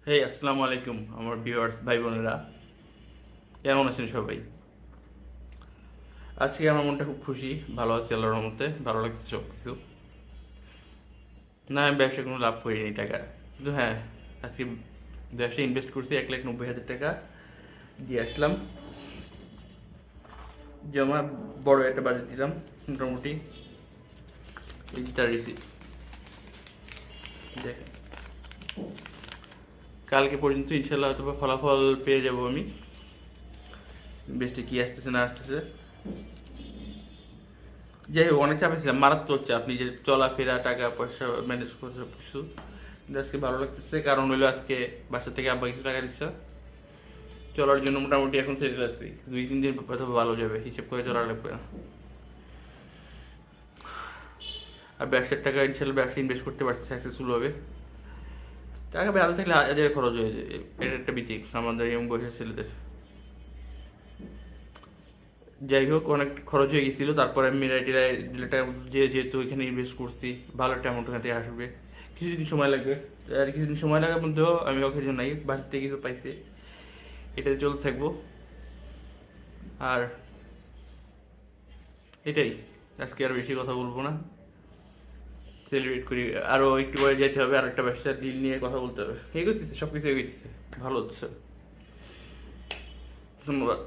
হেই, আসসালামু আলাইকুম আমার ভিউয়ার্স ভাই বোনেরা। কেমন আছেন সবাই? আজকে আমার মনটা খুব খুশি, ভালো আছি আল্লাহর রহমতে, ভালো লাগছে সব কিছু। না, আমি ব্যবসায় কোনো লাভ করিনি টাকা, কিন্তু হ্যাঁ, আজকে ব্যবসায় ইনভেস্ট করছি 1,90,000 টাকা দিয়ে আসলাম। জমা বড় একটা বাজেট দিলাম মোটামুটি। এই তার রিসিপ্ট দেখেন। কালকে পর্যন্ত ইনশাল্লাহ হয়তো বা ফলাফল পেয়ে যাব আমি, ইনভেস্টে কি আসতেছে না আসতেছে। যাই হোক, অনেক চাপে ছিলাম, মারাত্মক চাপ, নিজের চলাফেরা, টাকা পয়সা ম্যানেজ করে সব কিছু। কিন্তু আজকে ভালো লাগতেছে, কারণ হলো আজকে বাসা থেকে আব্বা কিছু টাকা দিচ্ছে চলার জন্য। মোটামুটি এখন সেটেল আছি, 2-3 দিন হয়তো ভালো যাবে, হিসেব করে চলা লাগবে। আর ব্যবসার টাকা ইনশাল্লাহ ব্যবসা ইনভেস্ট করতে পারছি সাকসেসফুল হবে। টাকা ভালো থাকলে হাজারে খরচ হয়ে যায়, এটা একটা বিতিক আমাদের এরকম বয়সের ছেলেদের। যাই হোক, অনেক খরচ হয়ে গেছিলো, তারপরে আমি মিরাইটিরায় যেহেতু এখানে ইনভেস্ট করছি, ভালো একটা অ্যামাউন্ট ওখান থেকে আসবে। কিছুদিন সময় লাগবে, আর কিছুদিন সময় লাগার মধ্যেও আমি অকেজন নাই, বাসার থেকে কিছু পাইছি, এটাতে চলতে থাকবো। আর এটাই, আজকে আর বেশি কথা বলবো না, সেলিব্রেট করি। আরও একটু পরে যেতে হবে, আর একটা ব্যবসার ডিল নিয়ে কথা বলতে হবে। এগোচ্ছে, সব কিছু এগোচ্ছে, ভালো হচ্ছে। ধন্যবাদ।